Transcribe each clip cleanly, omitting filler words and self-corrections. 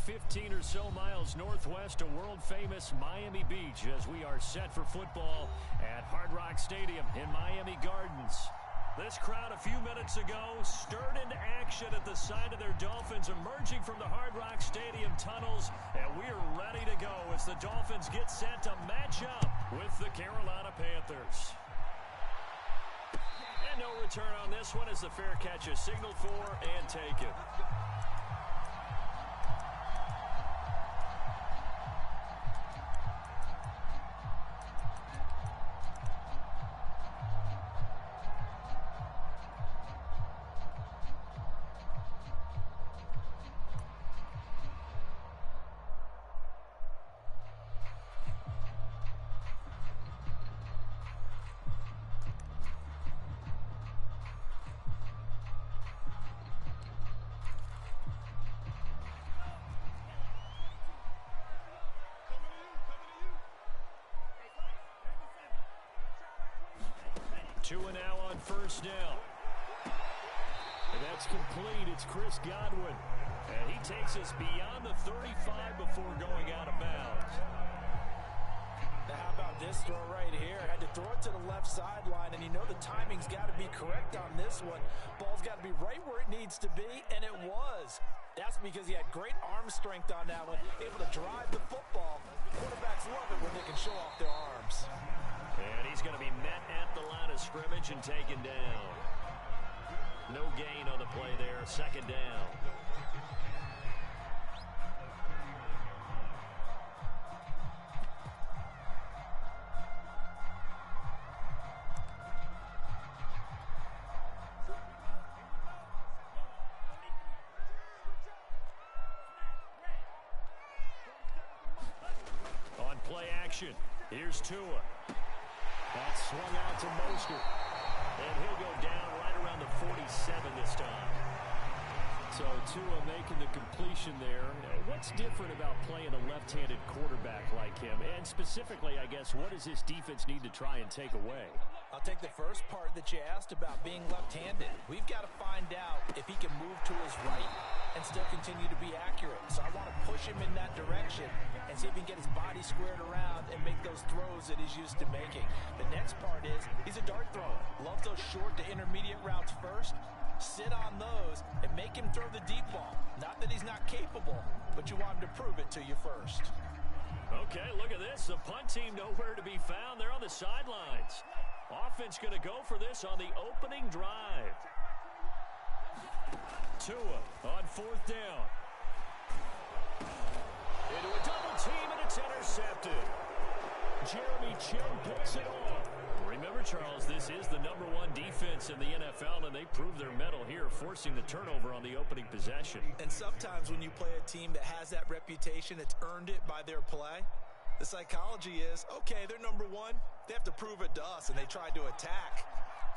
15 or so miles northwest of world-famous Miami Beach as we are set for football at Hard Rock Stadium in Miami Gardens. This crowd a few minutes ago stirred into action at the sight of their Dolphins emerging from the Hard Rock Stadium tunnels, and we're ready to go as the Dolphins get set to match up with the Carolina Panthers. And no return on this one as the fair catch is signaled for and taken. Two and now on first down. And that's complete. It's Chris Godwin. And he takes us beyond the 35 before going out of bounds. Now how about this throw right here? Had to throw it to the left sideline, and you know the timing's got to be correct on this one. Ball's got to be right where it needs to be, and it was. That's because he had great arm strength on that one, able to drive the football. Quarterbacks love it when they can show off their arms. And he's going to be met at the line of scrimmage and taken down. No gain on the play there. Second down. On play action, here's Tua. That's swung out to Mostert. And he'll go down right around the 47 this time. So Tua making the completion there. What's different about playing a left-handed quarterback like him? And specifically, I guess, what does this defense need to try and take away? I'll take the first part that you asked about being left-handed. We've got to find out if he can move to his right and still continue to be accurate. So I want to push him in that direction and see if he can get his body squared around and make those throws that he's used to making. The next part is he's a dart thrower. Loves those short to intermediate routes first. Sit on those and make him throw the deep ball. Not that he's not capable, but you want him to prove it to you first. Okay, look at this. The punt team nowhere to be found. They're on the sidelines. Offense going to go for this on the opening drive. Tua on fourth down. Into a double team, and it's intercepted. Jeremy Chinn picks it off. Remember, Charles, this is the #1 defense in the NFL, and they prove their mettle here, forcing the turnover on the opening possession. And sometimes when you play a team that has that reputation, it's earned it by their play. The psychology is, okay, they're #1. They have to prove it to us, and they tried to attack.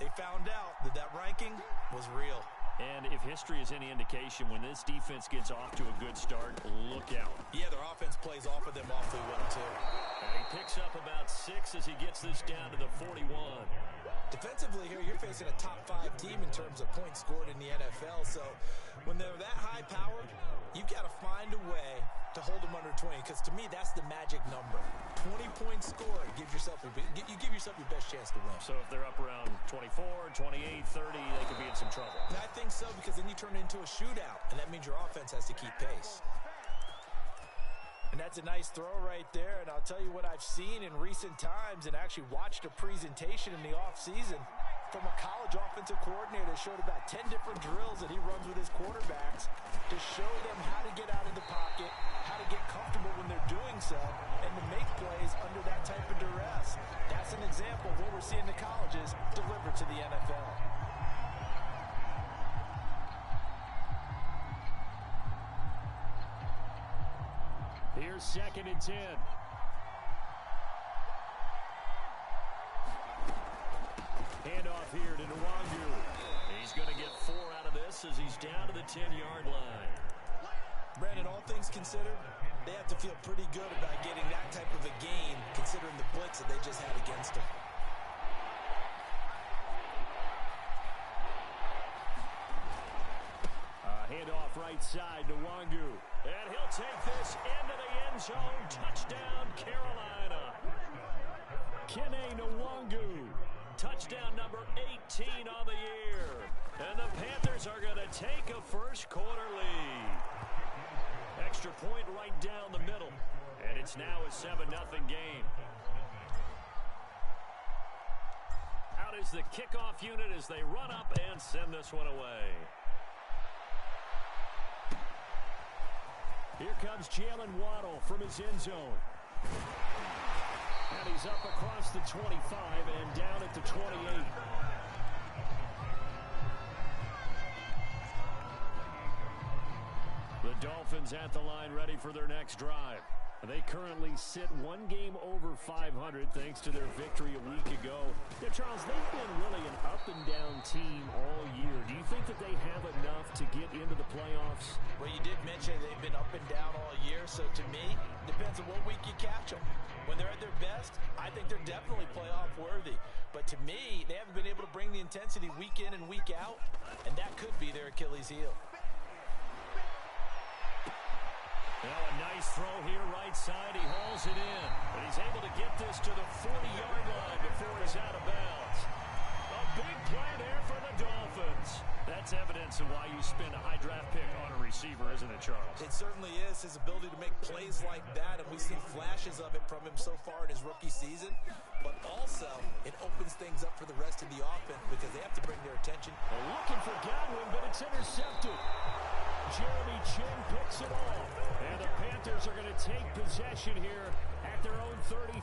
They found out that that ranking was real. And if history is any indication, when this defense gets off to a good start, look out. Yeah, their offense plays off of them awfully well, too. And he picks up about 6 as he gets this down to the 41. Defensively here, you're facing a top-5 team in terms of points scored in the NFL. So when they're that high-powered, you've got to find a way to hold them under 20, because to me, that's the magic number. 20 points scored gives yourself you give yourself your best chance to win. So if they're up around 24, 28, 30, they could be in some trouble. And I think so, because then you turn it into a shootout, and that means your offense has to keep pace. And that's a nice throw right there, and I'll tell you what I've seen in recent times and actually watched a presentation in the offseason from a college offensive coordinator that showed about 10 different drills that he runs with his quarterbacks to show them how to get out of the pocket, how to get comfortable when they're doing so, and to make plays under that type of duress. That's an example of what we're seeing the colleges deliver to the NFL. Here's 2nd and 10. Handoff here to Nwangu. He's going to get 4 out of this as he's down to the 10-yard line. Brandon, all things considered, they have to feel pretty good about getting that type of a gain considering the blitz that they just had against them. Handoff right side, Nwangu. And he'll take this into the end zone. Touchdown, Carolina. Kene Nwangu. Touchdown number 18 on the year. And the Panthers are going to take a first quarter lead. Extra point right down the middle. And it's now a 7-0 game. Out is the kickoff unit as they run up and send this one away. Here comes Jalen Waddle from his end zone. And he's up across the 25 and down at the 28. The Dolphins at the line ready for their next drive. They currently sit one game over 500 thanks to their victory a week ago. Now, Charles, they've been really an up-and-down team all year. Do you think that they have enough to get into the playoffs? Well, you did mention they've been up and down all year, so to me, it depends on what week you catch them. When they're at their best, I think they're definitely playoff-worthy. But to me, they haven't been able to bring the intensity week in and week out, and that could be their Achilles heel. Now a nice throw here right side. He hauls it in. And he's able to get this to the 40-yard line before he's out of bounds. A big play there for the Dolphins. That's evidence of why you spend a high draft pick on a receiver, isn't it, Charles? It certainly is. His ability to make plays like that, and we've seen flashes of it from him so far in his rookie season. But also, it opens things up for the rest of the offense because they have to bring their attention. Looking for Godwin, but it's intercepted. Jeremy Chin picks it off. And the Panthers are going to take possession here at their own 33.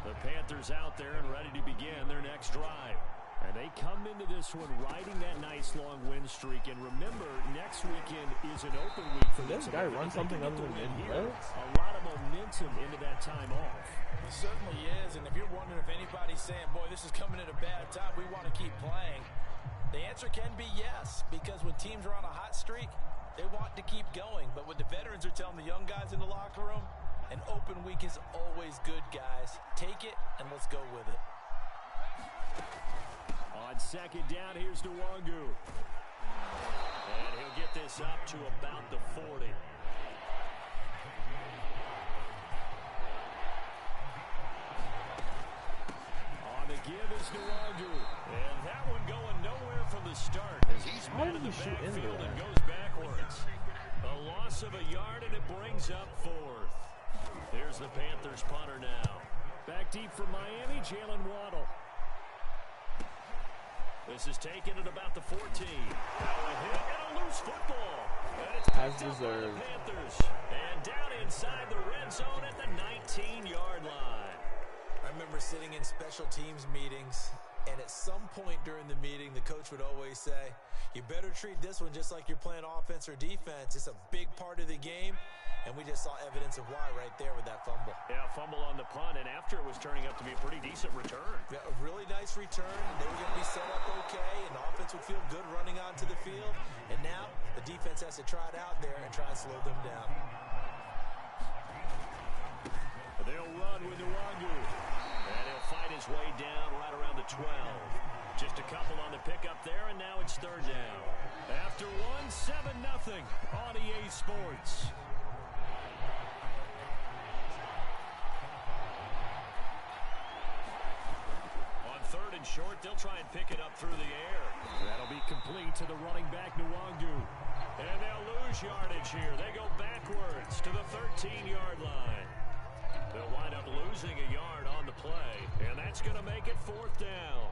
The Panthers out there and ready to begin their next drive. And they come into this one riding that nice long win streak. And remember, next weekend is an open week for them. Did this guy run something other than here. A lot of momentum into that time off. It certainly is. And if you're wondering if anybody's saying, boy, this is coming at a bad time, we want to keep playing, the answer can be yes, because when teams are on a hot streak, they want to keep going. But what the veterans are telling the young guys in the locker room, an open week is always good, guys. Take it, and let's go with it. On second down, here's Nwangu. And he'll get this up to about the 40. On the give is Nwangu. And that one going nowhere from the start as he's met in the backfield and goes backwards. A loss of a yard, and it brings up fourth. There's the Panthers punter now. Back deep from Miami, Jalen Waddle. This is taken at about the 14. Now a hit and a loose football. And it's as deserved. The Panthers. And down inside the red zone at the 19-yard line. I remember sitting in special teams meetings, and at some point during the meeting, the coach would always say, you better treat this one just like you're playing offense or defense. It's a big part of the game, and we just saw evidence of why right there with that fumble. Yeah, fumble on the punt, and after it was turning up to be a pretty decent return. Yeah, a really nice return. They were going to be set up okay, and the offense would feel good running onto the field. And now the defense has to try it out there and try and slow them down. They'll run with Nwangu. And he'll fight his way down right around the 12. Just a couple on the pickup there, and now it's third down. After one, 7-0 on EA Sports. On third and short, they'll try and pick it up through the air. That'll be complete to the running back, Nwangu. And they'll lose yardage here. They go backwards to the 13-yard line. They'll wind up losing a yard on the play, and that's going to make it fourth down.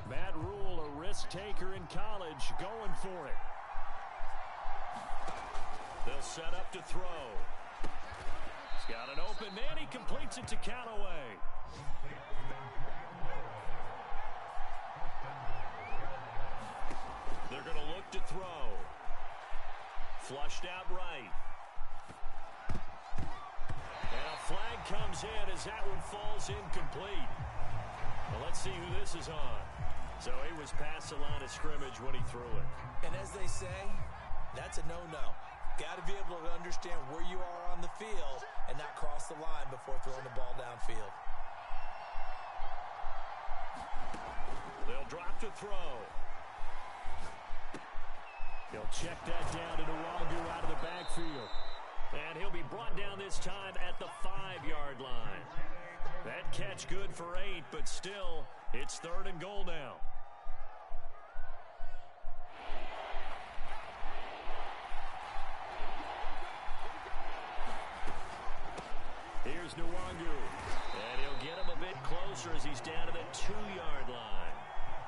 Matt Rule, a risk taker in college, going for it. They'll set up to throw. He's got an open man. He completes it to Callaway. They're going to look to throw. Flushed out right. And a flag comes in as that one falls incomplete. Well, let's see who this is on. So he was past the line of scrimmage when he threw it. And as they say, that's a no-no. Got to be able to understand where you are on the field and not cross the line before throwing the ball downfield. They'll drop to throw. He'll check that down to Nwangwu out of the backfield. And he'll be brought down this time at the 5-yard line. That catch good for 8, but still, it's 3rd and goal now. Here's Nwangwu. And he'll get him a bit closer as he's down to the 2-yard line.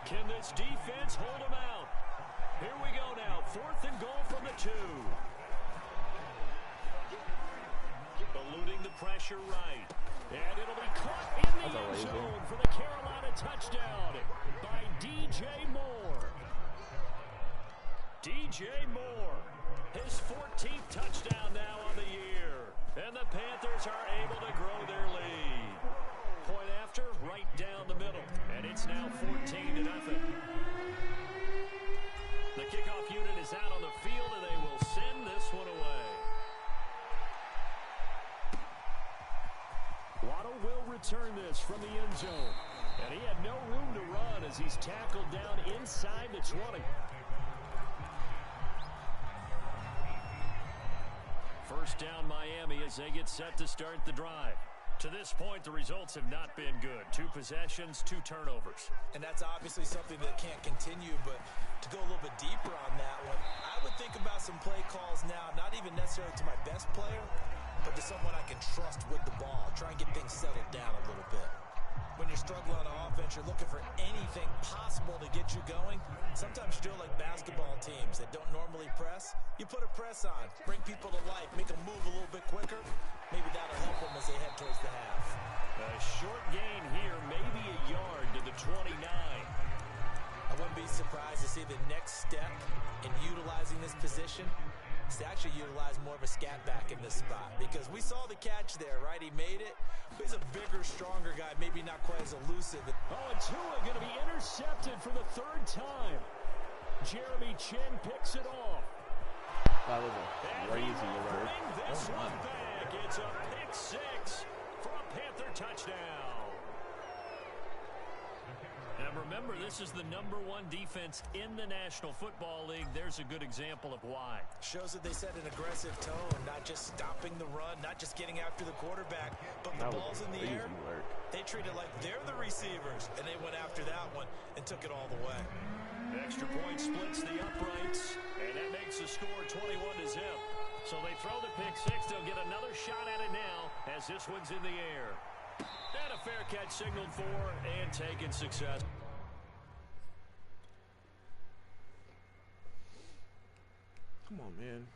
Can this defense hold him out? Here we go now. 4th and goal from the 2. Eluding the pressure right. And it'll be caught in the end zone for the Carolina touchdown by DJ Moore. DJ Moore, his 14th touchdown now on the year. And the Panthers are able to grow their lead. Point after, right down the middle. And it's now 14-0. The kickoff unit is out on the field, and they will send this one away. Waddle will return this from the end zone. And he had no room to run as he's tackled down inside the 20. First down Miami as they get set to start the drive. To this point, the results have not been good. 2 possessions, 2 turnovers. And that's obviously something that can't continue, but to go a little bit deeper on that one, I would think about some play calls now, not even necessarily to my best player, but to someone I can trust with the ball. Try and get things settled down a little bit. When you're struggling on offense, you're looking for anything possible to get you going. Sometimes you do it like basketball teams that don't normally press. You put a press on, bring people to life, make them move a little bit quicker. Maybe that'll help them as they head towards the half. A short gain here, maybe a yard to the 29. I wouldn't be surprised to see the next step in utilizing this position is to actually utilize more of a scat back in this spot. Because we saw the catch there, right? He made it. He's a bigger, stronger guy, maybe not quite as elusive. Oh, and Tua going to be intercepted for the 3rd time. Jeremy Chin picks it off. That was a crazy alert. This one back. It's a pick 6 for a Panther touchdown. And remember, this is the #1 defense in the National Football League. There's a good example of why. Shows that they set an aggressive tone, not just stopping the run, not just getting after the quarterback, but the ball's in the air. They treat it like they're the receivers, and they went after that one and took it all the way. Extra point splits the uprights, and that makes the score 21-0. So they throw the pick 6. They'll get another shot at it now as this one's in the air. And a fair catch signaled for and taken success. Come on, man.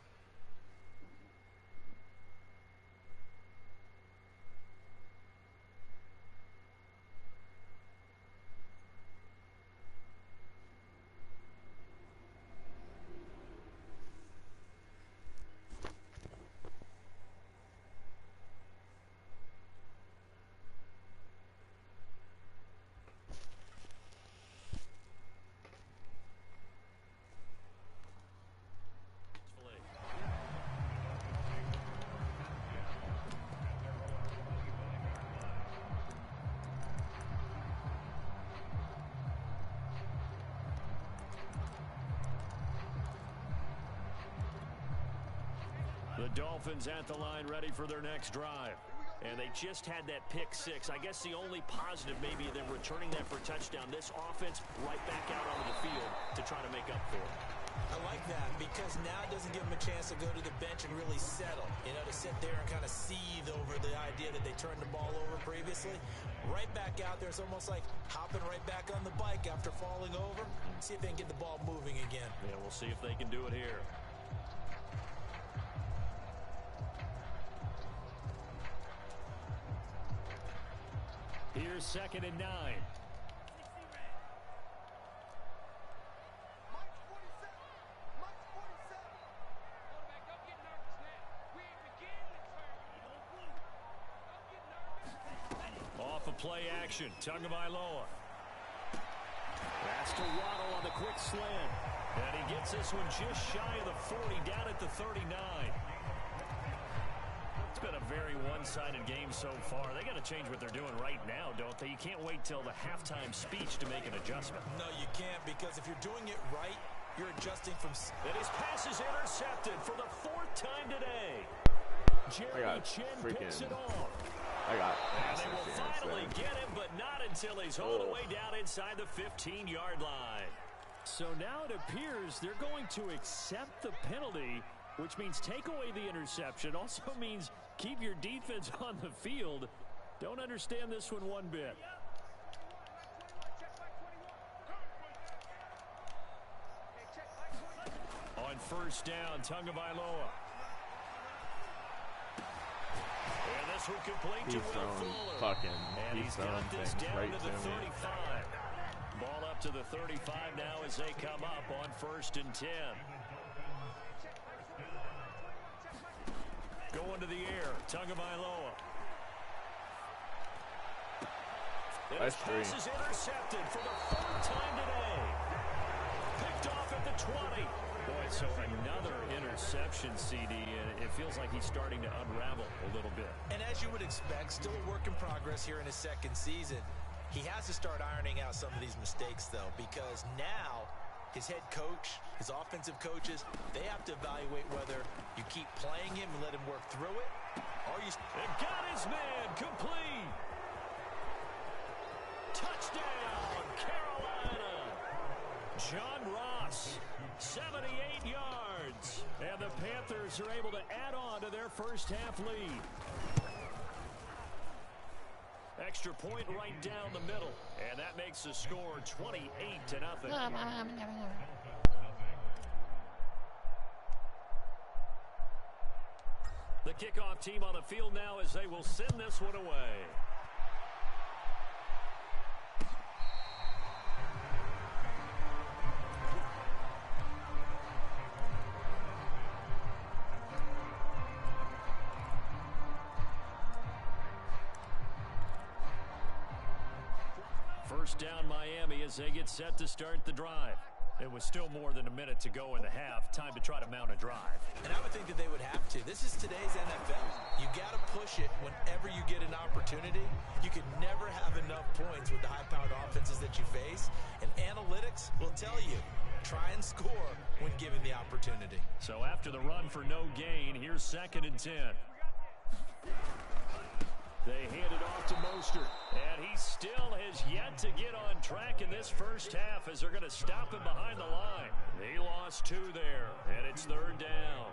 The Dolphins at the line ready for their next drive. And they just had that pick 6. I guess the only positive maybe them returning that for a touchdown. This offense right back out onto the field to try to make up for it. I like that because now it doesn't give them a chance to go to the bench and really settle. You know, to sit there and kind of seethe over the idea that they turned the ball over previously. Right back out there, it's almost like hopping right back on the bike after falling over. See if they can get the ball moving again. Yeah, we'll see if they can do it here. Here's 2nd and 9. Off of play action, Tagovailoa. That's to Waddle on the quick slant. And he gets this one just shy of the 40, down at the 39. It's been a very one one-sided game so far. They got to change what they're doing right now, don't they? You can't wait till the halftime speech to make an adjustment. No, you can't, because if you're doing it right, you're adjusting from... And his pass is intercepted for the 4th time today. Jerry Chin picks it off. And they will finally get him, but not until he's all the way down inside the 15-yard line. So now it appears they're going to accept the penalty, which means take away the interception. Also means keep your defense on the field. Don't understand this one bit. On first down, Tagovailoa. And this will complete to Will Fuller. And he's got this down to the 35. Ball up to the 35 now as they come up on 1st and 10. Going to the air, Tagovailoa. This pass is intercepted for the 3rd time today. Picked off at the 20. Boy, so another interception, CD, and it feels like he's starting to unravel a little bit. And as you would expect, still a work in progress here in his 2nd season. He has to start ironing out some of these mistakes, though, because now his head coach, his offensive coaches, they have to evaluate whether you keep playing him and let him work through it, or you... And got his man complete. Touchdown, Carolina. John Ross, 78 yards. And the Panthers are able to add on to their first half lead. Extra point right down the middle. And that makes the score 28-0. The kickoff team on the field now as they will send this one away. First down Miami as they get set to start the drive. It was still more than a minute to go in the half. Time to try to mount a drive. And I would think that they would have to. This is today's NFL. You got to push it whenever you get an opportunity. You can never have enough points with the high-powered offenses that you face. And analytics will tell you, try and score when given the opportunity. So after the run for no gain, here's 2nd and 10. They hand it off to Mostert, and he still has yet to get on track in this first half as they're going to stop him behind the line. He lost 2 there, and it's 3rd down.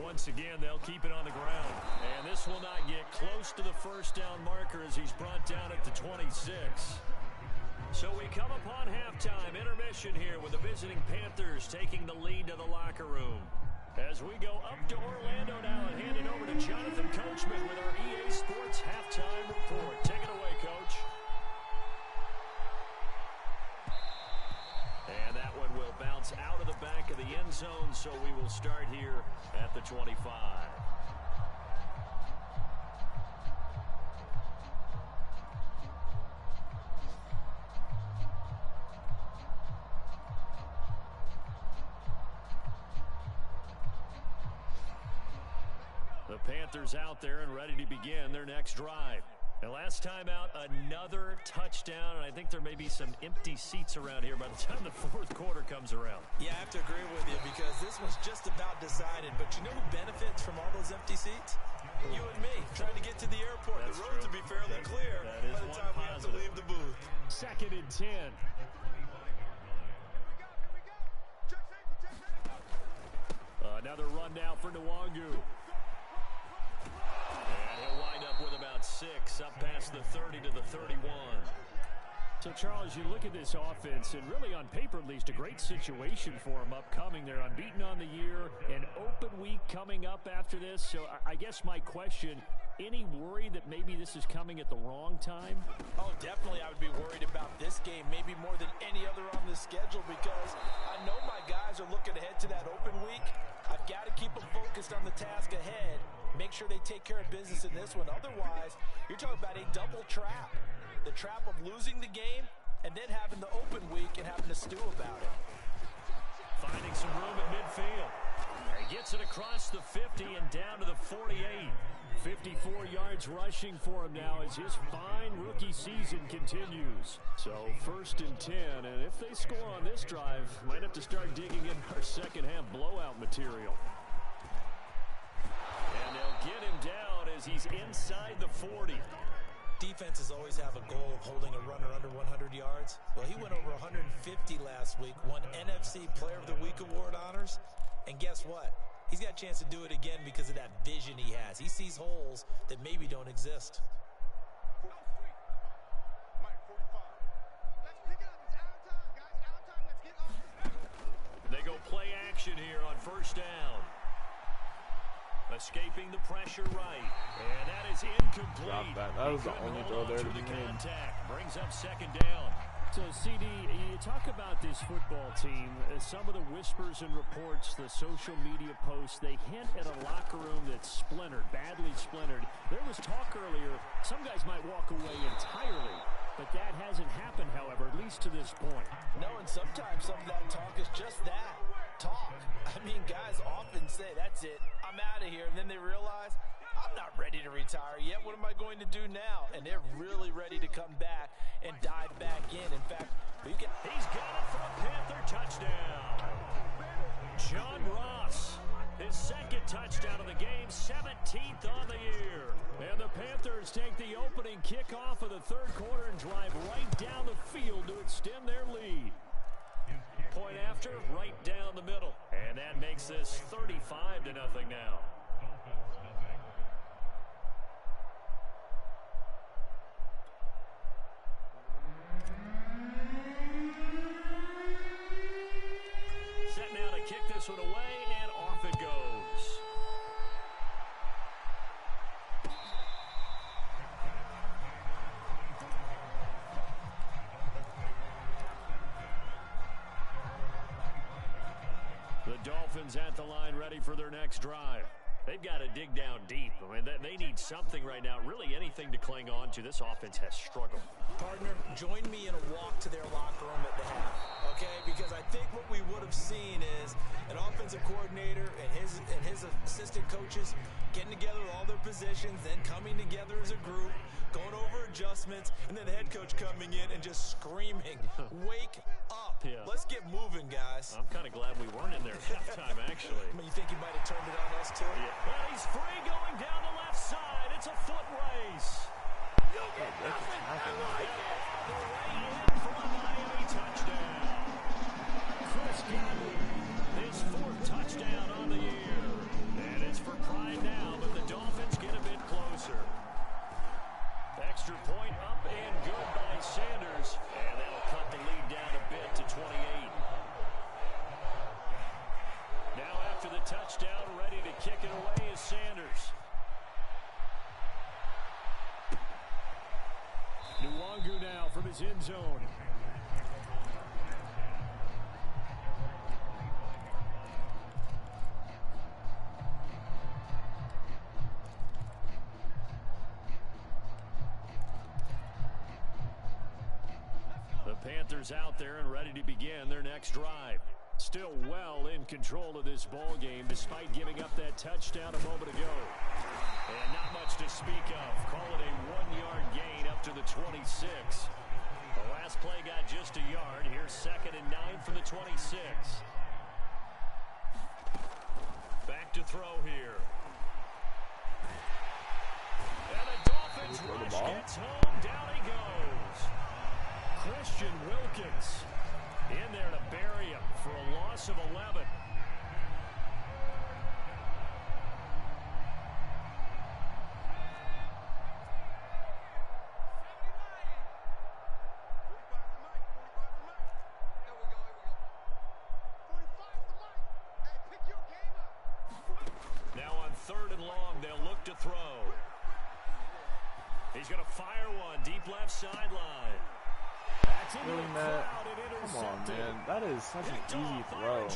Once again, they'll keep it on the ground, and this will not get close to the first down marker as he's brought down at the 26. So we come upon halftime, intermission here with the visiting Panthers taking the lead to the locker room. As we go up to Orlando now and hand it over to Jonathan Coachman with our EA Sports halftime report. Take it away, Coach. And that one will bounce out of the back of the end zone, so we will start here at the 25. The Panthers out there and ready to begin their next drive. And last time out, another touchdown, and I think there may be some empty seats around here by the time the 4th quarter comes around. Yeah, I have to agree with you because this one's just about decided. But you know who benefits from all those empty seats? You and me, trying to get to the airport. That's the roads true. will be fairly clear by the time we have to leave the booth. 2nd and 10. Another run now for Nwangu. And he'll wind up with about 6, up past the 30 to the 31. So, Charles, you look at this offense, and really on paper at least, a great situation for them upcoming. They're unbeaten on the year, an open week coming up after this. So I guess my question, any worry that maybe this is coming at the wrong time? Oh, definitely I would be worried about this game, maybe more than any other on the schedule, because I know my guys are looking ahead to that open week. I've got to keep them focused on the task ahead, make sure they take care of business in this one. Otherwise, you're talking about a double trap. The trap of losing the game and then having the open week and having to stew about it. Finding some room at midfield. He gets it across the 50 and down to the 48. 54 yards rushing for him now as his fine rookie season continues. So 1st and 10, and if they score on this drive, might have to start digging in our second half blowout material. And they'll get him down as he's inside the 40. Defenses always have a goal of holding a runner under 100 yards. Well, he went over 150 last week, won NFC Player of the Week award honors, and guess what? He's got a chance to do it again because of that vision he has. He sees holes that maybe don't exist. They go play action here on 1st down. Escaping the pressure right. And that is incomplete. That was the only throw there to the be made. contact. Brings up 2nd down. So, CD, you talk about this football team, some of the whispers and reports, the social media posts, they hint at a locker room that's splintered, badly splintered. There was talk earlier, some guys might walk away entirely, but that hasn't happened, however, at least to this point. No, and sometimes some of that talk is just that, talk. I mean, guys often say, that's it, I'm out of here, and then they realize, I'm not ready to retire yet. What am I going to do now? And they're really ready to come back and dive back in. In fact, he's got it for a Panther touchdown. John Ross, his 2nd touchdown of the game, 17th on the year. And the Panthers take the opening kickoff of the 3rd quarter and drive right down the field to extend their lead. Point after, right down the middle. And that makes this 35-0 now. Set now to kick this one away, and off it goes. The Dolphins at the line, ready for their next drive. They've got to dig down deep. I mean, they need something right now, really anything to cling on to. This offense has struggled. Partner, join me in a walk to their locker room at the half, okay? Because I think what we would have seen is an offensive coordinator and his assistant coaches getting together all their positions, then coming together as a group, going over adjustments, and then the head coach coming in and just screaming, wake up. Yeah. Let's get moving, guys. I'm kind of glad we weren't in there at halftime, actually. I mean, you think he might have turned it on us, too? Yeah. Well, he's free going down the left side. It's a foot race. You get nothing. The way in for a Miami touchdown. Chris Godwin, his 4th touchdown on the year. And it's for pride now, but the Dolphins get a bit closer. Extra point up and good by Sanders. And that'll cut the lead down a bit to 28. Now after the touchdown, ready to kick it away is Sanders. Nwangu now from his end zone. The Panthers out there and ready to begin their next drive. Still well in control of this ball game despite giving up that touchdown a moment ago. And not much to speak of. Call it a 1-yard gain up to the 26. The last play got just a yard. Here's 2nd and 9 from the 26. Back to throw here. And the Dolphins rush gets home. Down he goes. Christian Wilkins in there to bury him for a loss of 11. Now on 3rd and long, they'll look to throw. He's going to fire one deep left sideline. Really, Matt? Come on, man. That is such an easy throw.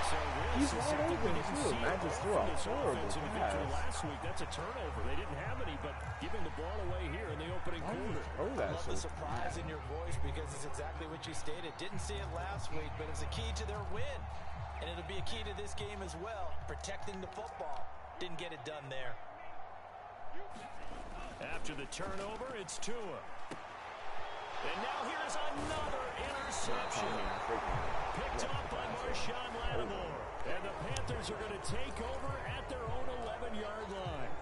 So He's wide open, too. Matt just threw a horrible pass. Last week, that's a turnover. They didn't have any, but giving the ball away here in the opening quarter. Oh, I love the surprise in your voice because it's exactly what you stated. Didn't see it last week, but it's a key to their win. And it'll be a key to this game as well, protecting the football. Didn't get it done there. After the turnover, it's Tua. And now here's another interception. Picked off by Marshawn Lattimore. And the Panthers are going to take over at their own 11-yard line.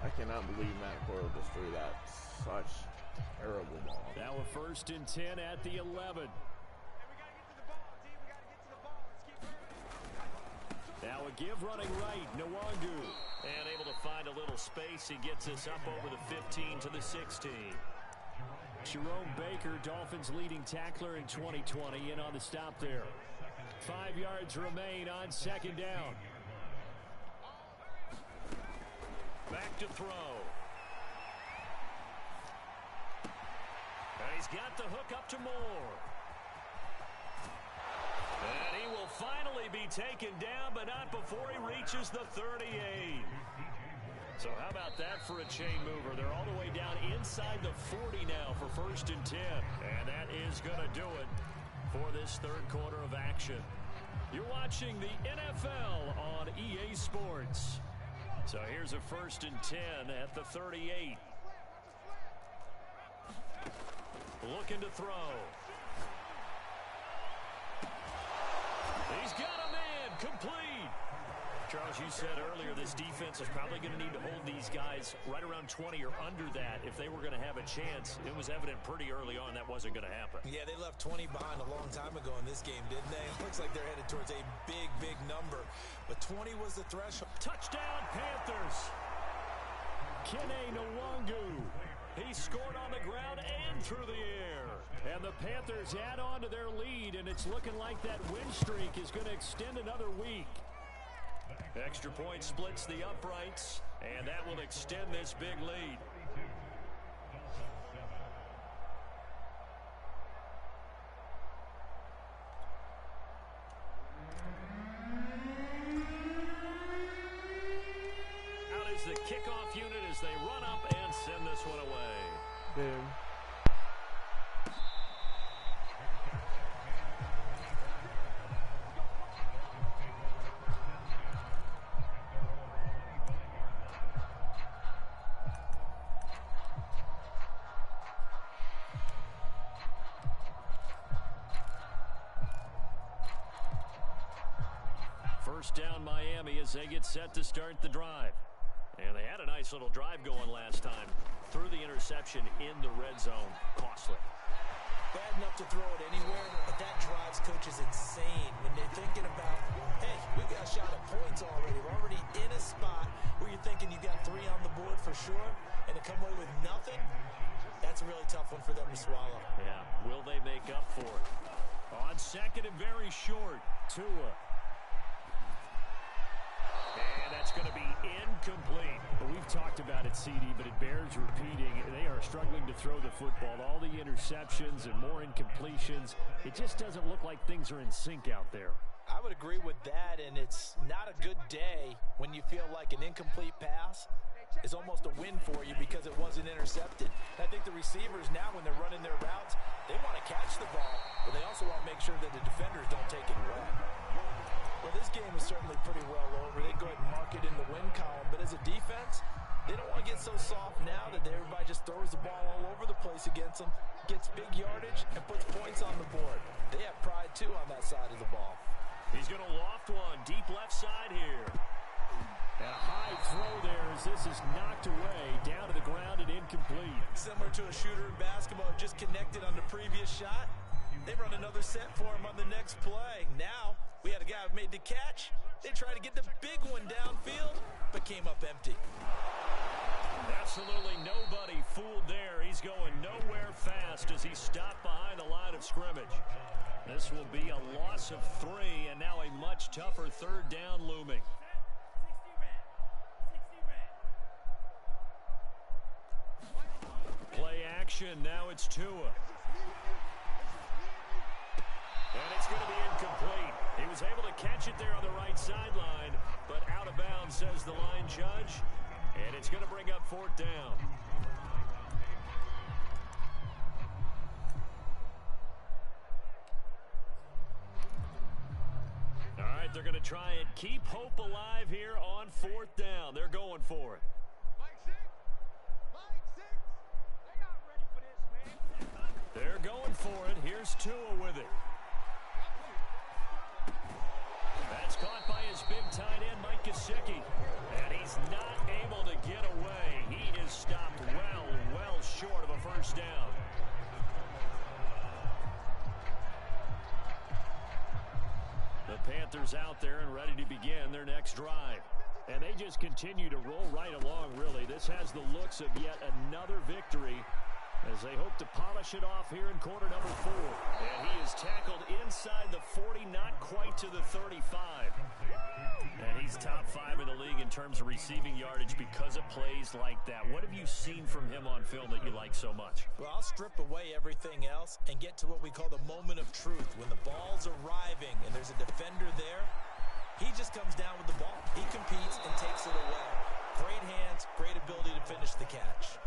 I cannot believe Matt Coyle just threw that. Such terrible ball. Now a 1st and 10 at the 11. Now a give running right, Nwangu. And able to find a little space. He gets us up over the 15 to the 16. Jerome Baker, Dolphins leading tackler in 2020, in on the stop there. 5 yards remain on 2nd down. Back to throw. And he's got the hook up to Moore. And he will finally be taken down, but not before he reaches the 38. So how about that for a chain mover? They're all the way down inside the 40 now for 1st and 10. And that is going to do it for this 3rd quarter of action. You're watching the NFL on EA Sports. So here's a 1st and 10 at the 38. Looking to throw. He's got a man complete. Charles, you said earlier this defense is probably going to need to hold these guys right around 20 or under that if they were going to have a chance. It was evident pretty early on that wasn't going to happen. Yeah, they left 20 behind a long time ago in this game, didn't they? It looks like they're headed towards a big, big number. But 20 was the threshold. Touchdown, Panthers. Kene Nwangu. He scored on the ground and through the air. And the Panthers add on to their lead, and it's looking like that win streak is going to extend another week. Extra point splits the uprights, and that will extend this big lead. Out is the kickoff unit as they run up and send this one away. Big. First down Miami as they get set to start the drive. And they had a nice little drive going last time. Threw the interception in the red zone. Costly. Bad enough to throw it anywhere, but that drives coaches insane when they're thinking about, hey, we got a shot at points already. We're already in a spot where you're thinking you got 3 on the board for sure, and to come away with nothing, that's a really tough one for them to swallow. Yeah, will they make up for it? On 2nd and very short, Tua. And that's going to be incomplete. Well, we've talked about it, CD, but it bears repeating. They are struggling to throw the football. All the interceptions and more incompletions. It just doesn't look like things are in sync out there. I would agree with that, and it's not a good day when you feel like an incomplete pass is almost a win for you because it wasn't intercepted. I think the receivers now, when they're running their routes, they want to catch the ball, but they also want to make sure that the defenders don't take it away. Well, this game is certainly pretty well over. They go ahead and mark it in the win column. But as a defense, they don't want to get so soft now that everybody just throws the ball all over the place against them, gets big yardage, and puts points on the board. They have pride, too, on that side of the ball. He's going to loft one deep left side here. And a high throw there as this is knocked away, down to the ground and incomplete. Similar to a shooter in basketball, just connected on the previous shot. They run another set for him on the next play. Now, we had a guy who made the catch. They tried to get the big one downfield, but came up empty. Absolutely nobody fooled there. He's going nowhere fast as he stopped behind the line of scrimmage. This will be a loss of 3, and now a much tougher 3rd down looming. Play action. Now it's Tua. And it's going to be incomplete. He was able to catch it there on the right sideline, but out of bounds, says the line judge. And it's going to bring up 4th down. All right, they're going to try and keep hope alive here on 4th down. They're going for it. They're going for it. Here's Tua with it. That's caught by his big tight end, Mike Gesicki. And he's not able to get away. He is stopped well short of a 1st down. The Panthers out there and ready to begin their next drive. And they just continue to roll right along, really. This has the looks of yet another victory as they hope to polish it off here in quarter number 4. And he is tackled inside the 40, not quite to the 35. And he's top 5 in the league in terms of receiving yardage because of plays like that. What have you seen from him on film that you like so much? Well, I'll strip away everything else and get to what we call the moment of truth. When the ball's arriving and there's a defender there, he just comes down with the ball. He competes and takes it away. Great hands, great ability to finish the catch.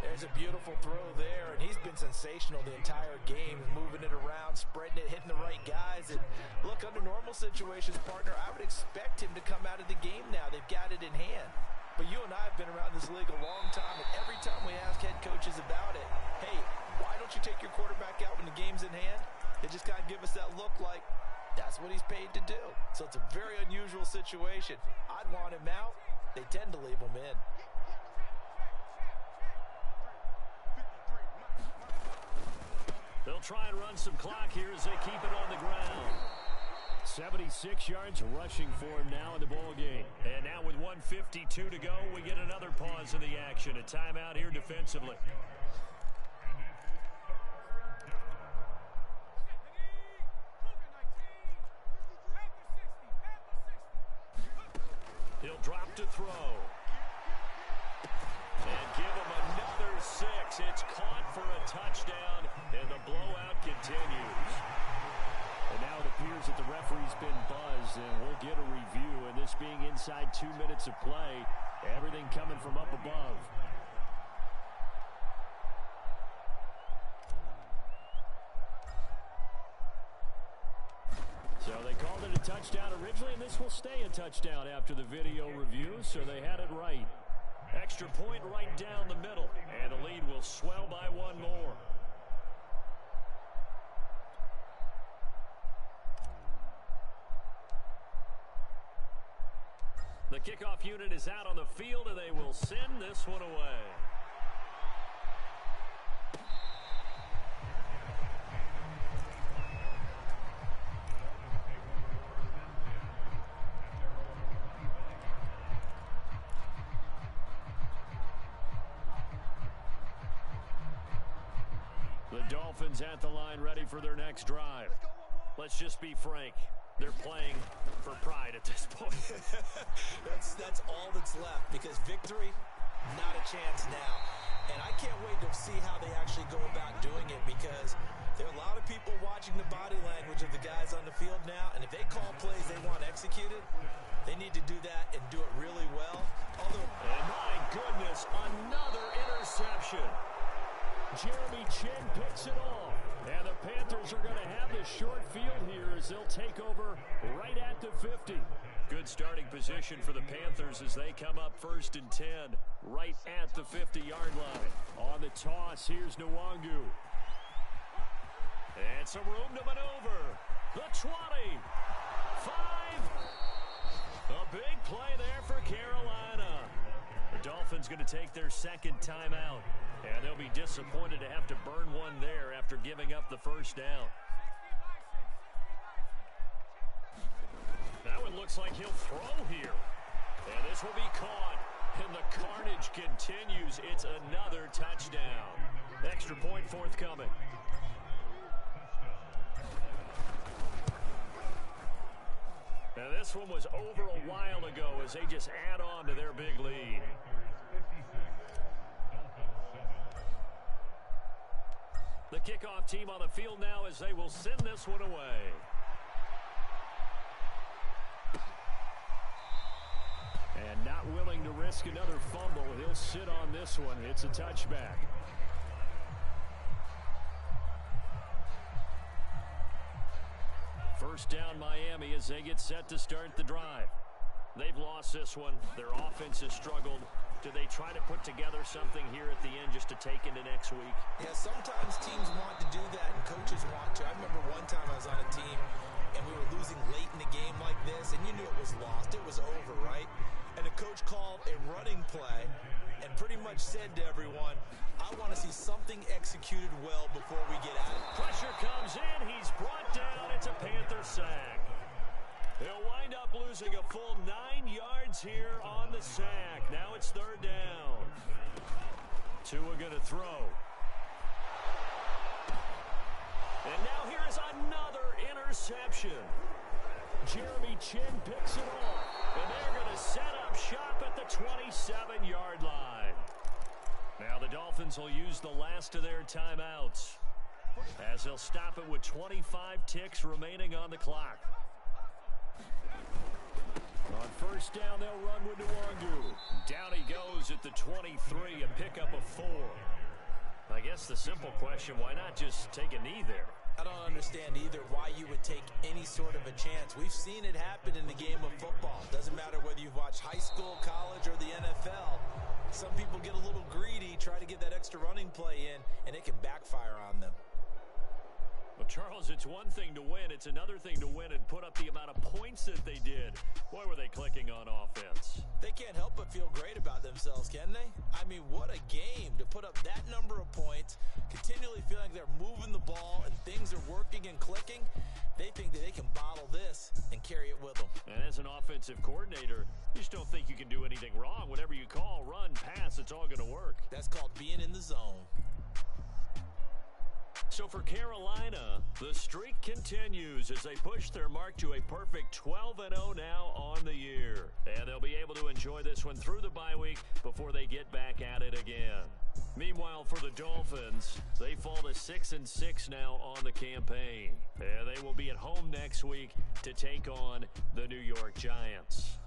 There's a beautiful throw there, and he's been sensational the entire game, moving it around, spreading it, hitting the right guys. And look, under normal situations, partner, I would expect him to come out of the game now. They've got it in hand. But you and I have been around this league a long time, and every time we ask head coaches about it, hey, why don't you take your quarterback out when the game's in hand? They just kind of give us that look like that's what he's paid to do. So it's a very unusual situation. I'd want him out. They tend to leave him in. They'll try and run some clock here as they keep it on the ground. 76 yards rushing for him now in the ball game. And now with 1:52 to go, we get another pause in the action. A timeout here defensively. He'll drop to throw. And give him another 6. It's caught for a touchdown, and the blowout continues. And now it appears that the referee's been buzzed, and we'll get a review. And this being inside 2 minutes of play, everything coming from up above. So they called it a touchdown originally, and this will stay a touchdown after the video review, so they had it right. Extra point right down the middle, and the lead will swell by 1 more. The kickoff unit is out on the field, and they will send this one away. The Dolphins at the line, ready for their next drive. Let's just be frank. They're playing for pride at this point. That's all that's left, because victory, not a chance now. And I can't wait to see how they actually go about doing it, because there are a lot of people watching the body language of the guys on the field now, and if they call plays they want executed, they need to do that and do it really well. And my goodness, another interception. Jeremy Chin picks it off. And the Panthers are going to have this short field here as they'll take over right at the 50. Good starting position for the Panthers as they come up 1st and 10 right at the 50-yard line. On the toss, here's Nwangu. And some room to maneuver. The 20. 5. A big play there for Carolina. The Dolphins going to take their second timeout. And they'll be disappointed to have to burn one there after giving up the 1st down. Now it looks like he'll throw here. And this will be caught. And the carnage continues. It's another touchdown. Extra point forthcoming. Now this one was over a while ago as they just add on to their big lead. The kickoff team on the field now as they will send this one away. And not willing to risk another fumble, he'll sit on this one. It's a touchback. First down Miami as they get set to start the drive. They've lost this one. Their offense has struggled. Do they try to put together something here at the end just to take into next week? Yeah, sometimes teams want to do that and coaches want to. I remember one time I was on a team and we were losing late in the game like this, and you knew it was lost. It was over, right? And the coach called a running play and pretty much said to everyone, I want to see something executed well before we get out of it. Pressure comes in. He's brought down. It's a Panther sack. He'll wind up losing a full 9 yards here on the sack. Now it's third down. Tua going to throw. And now here is another interception. Jeremy Chin picks it off. And they're going to set up shop at the 27-yard line. Now the Dolphins will use the last of their timeouts as they'll stop it with 25 ticks remaining on the clock. On first down, they'll run with Nwangu. Down he goes at the 23, a pickup of 4. I guess the simple question, why not just take a knee there? I don't understand either why you would take any sort of a chance. We've seen it happen in the game of football. Doesn't matter whether you've watched high school, college, or the NFL. Some people get a little greedy, try to get that extra running play in, and it can backfire on them. Well, Charles, it's one thing to win. It's another thing to win and put up the amount of points that they did. Boy, were they clicking on offense. They can't help but feel great about themselves, can they? I mean, what a game to put up that number of points, continually feeling like they're moving the ball and things are working and clicking. They think that they can bottle this and carry it with them. And as an offensive coordinator, you just don't think you can do anything wrong. Whatever you call, run, pass, it's all going to work. That's called being in the zone. So for Carolina, the streak continues as they push their mark to a perfect 12-0 now on the year. And they'll be able to enjoy this one through the bye week before they get back at it again. Meanwhile, for the Dolphins, they fall to 6-6 now on the campaign. And they will be at home next week to take on the New York Giants.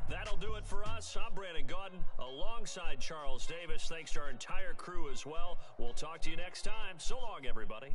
That'll do it for us. I'm Brandon Gaudin alongside Charles Davis. Thanks to our entire crew as well. We'll talk to you next time. So long, everybody.